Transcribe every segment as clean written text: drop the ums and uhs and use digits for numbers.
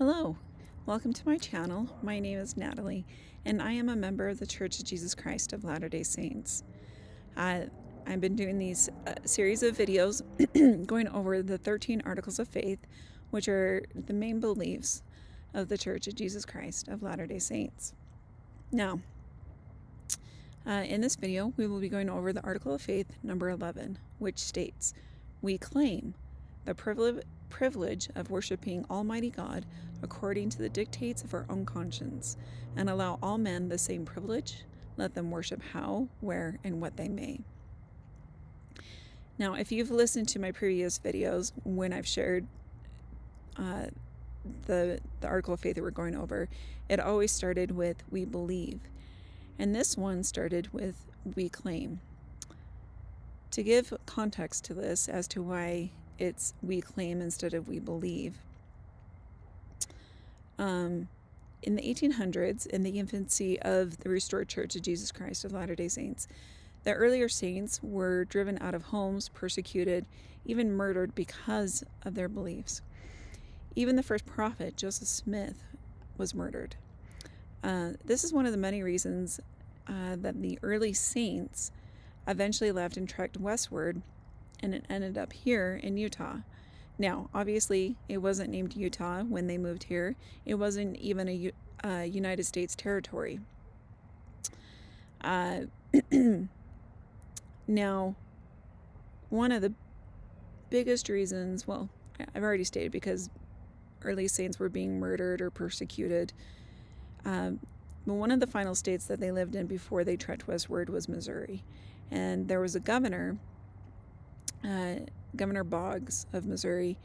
Hello, welcome to my channel. My name is Natalie, and I am a member of the Church of Jesus Christ of Latter-day Saints. I've been doing these series of videos going over the 13 Articles of Faith, which are the main beliefs of the Church of Jesus Christ of Latter-day Saints. Now, in this video, we will be going over the Article of Faith number 11, which states, "We claim the privilege of worshiping Almighty God according to the dictates of our own conscience, and allow all men the same privilege. Let them worship how, where, and what they may." Now, if you've listened to my previous videos when I've shared the Article of Faith that we're going over, it always started with "we believe," and this one started with "we claim." To give context to this as to why it's "we claim" instead of "we believe," in the 1800s, in the infancy of the restored Church of Jesus Christ of Latter-day Saints, the earlier saints were driven out of homes, persecuted, even murdered because of their beliefs. Even the first prophet, Joseph Smith, was murdered. This is one of the many reasons that the early saints eventually left and trekked westward, and it ended up here in Utah. Now, obviously, it wasn't named Utah when they moved here. It wasn't even a United States territory. Now, one of the biggest reasons, well, I've already stated, because early saints were being murdered or persecuted. But one of the final states that they lived in before they trekked westward was Missouri. And there was a governor, Governor Boggs of Missouri,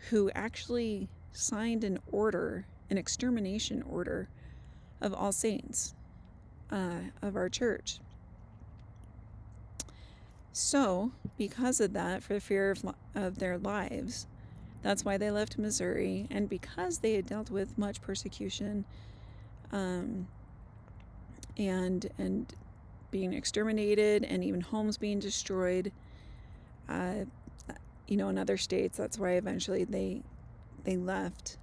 who actually signed an extermination order of all saints of our church. So, because of that, for fear of their lives, that's why they left Missouri, and because they had dealt with much persecution and being exterminated, and even homes being destroyed, in other states. That's why eventually they left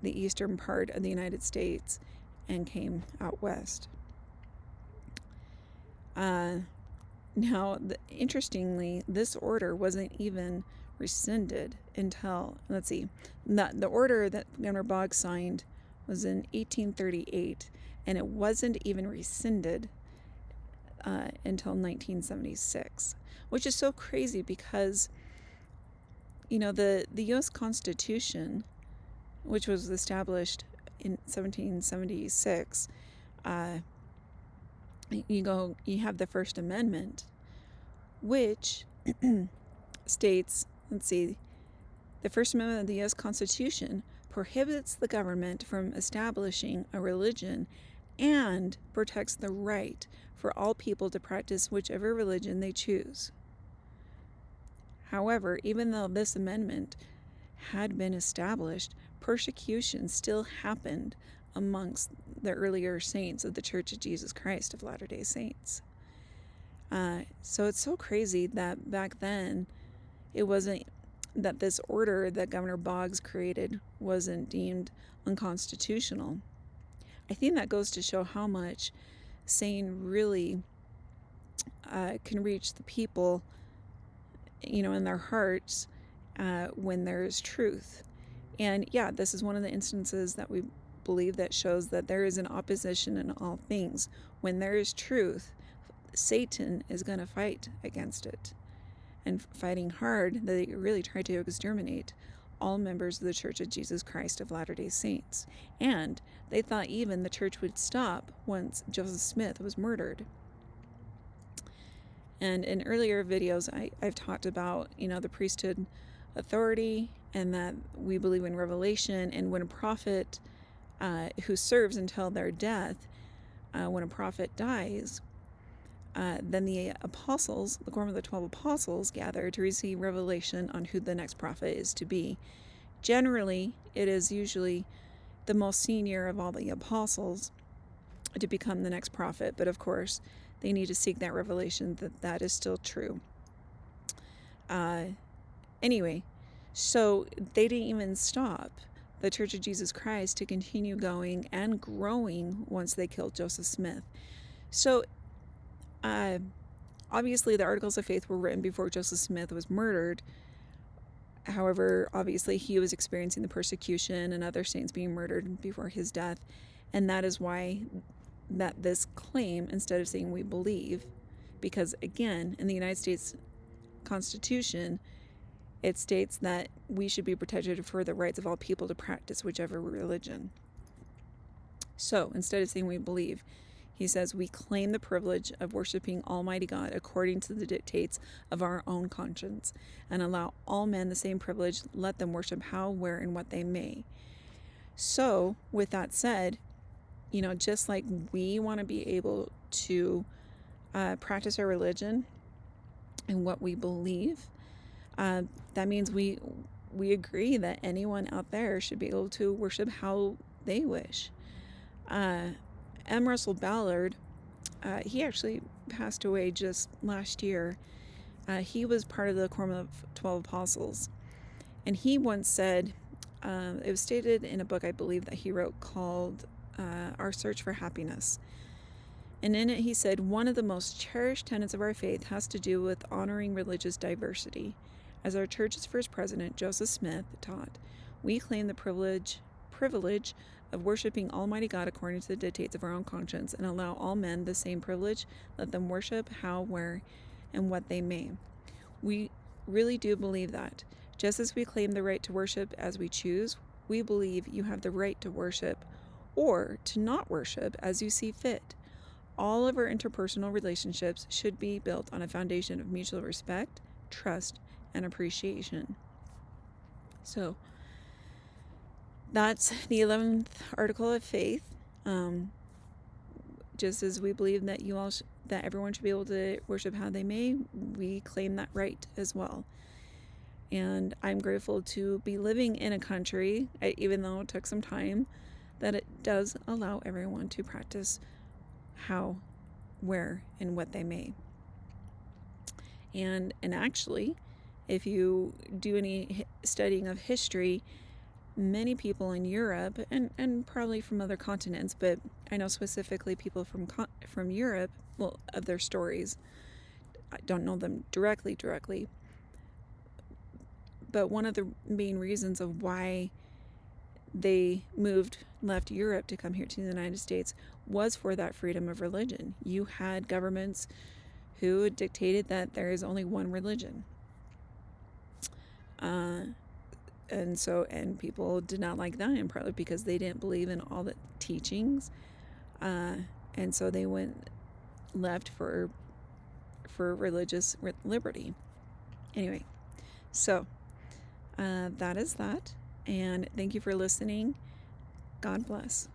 the eastern part of the United States and came out west. Now, interestingly, this order wasn't even rescinded until, the order that Governor Boggs signed was in 1838, and it wasn't even rescinded until 1976, which is so crazy because, the U.S. Constitution, which was established in 1776, you have the First Amendment, which states, the First Amendment of the U.S. Constitution prohibits the government from establishing a religion and protects the right for all people to practice whichever religion they choose. However, even though this amendment had been established, persecution still happened amongst the earlier saints of the Church of Jesus Christ of Latter-day Saints. So it's so crazy that back then it wasn't, that this order that Governor Boggs created wasn't deemed unconstitutional. I think that goes to show how much saying really can reach the people, in their hearts when there is truth. And yeah, this is one of the instances that we believe that shows that there is an opposition in all things. When there is truth, Satan is going to fight against it, and fighting hard. They really try to exterminate all members of the Church of Jesus Christ of Latter-day Saints. And they thought even the church would stop once Joseph Smith was murdered. And in earlier videos, I've talked about, the priesthood authority, and that we believe in revelation. And when a prophet who serves until their death, when a prophet dies, then the apostles, the quorum of the 12 apostles, gather to receive revelation on who the next prophet is to be. Generally, it is usually the most senior of all the apostles to become the next prophet, but of course, they need to seek that revelation that is still true. Anyway, so they didn't even stop the Church of Jesus Christ to continue going and growing once they killed Joseph Smith. So, obviously, the Articles of Faith were written before Joseph Smith was murdered. However, obviously, he was experiencing the persecution and other saints being murdered before his death. And that is why that this claim, instead of saying we believe, because again, in the United States Constitution, it states that we should be protected for the rights of all people to practice whichever religion. So, instead of saying we believe, he says we claim the privilege of worshiping Almighty God according to the dictates of our own conscience, and allow all men the same privilege, let them worship how, where, and what they may. So, with that said, just like we want to be able to practice our religion and what we believe, that means we agree that anyone out there should be able to worship how they wish. M. Russell Ballard, he actually passed away just last year. He was part of the Quorum of 12 Apostles. And he once said, it was stated in a book I believe that he wrote called Our Search for Happiness. And in it he said, one of the most cherished tenets of our faith has to do with honoring religious diversity. As our church's first president, Joseph Smith, taught, we claim the privilege of worshiping Almighty God according to the dictates of our own conscience, and allow all men the same privilege, let them worship how, where, and what they may. We really do believe that. Just as we claim the right to worship as we choose, we believe you have the right to worship or to not worship as you see fit. All of our interpersonal relationships should be built on a foundation of mutual respect, trust, and appreciation. So, that's the 11th article of faith. Just as we believe that that everyone should be able to worship how they may, we claim that right as well. And I'm grateful to be living in a country, even though it took some time, that it does allow everyone to practice how, where, and what they may. And actually, if you do any studying of history, many people in Europe, and probably from other continents, but I know specifically people from Europe, well, of their stories. I don't know them directly, but one of the main reasons of why they left Europe to come here to the United States was for that freedom of religion. You had governments who dictated that there is only one religion. And people did not like that, and partly because they didn't believe in all the teachings. And so they left for religious liberty. Anyway, so that is that. And thank you for listening. God bless.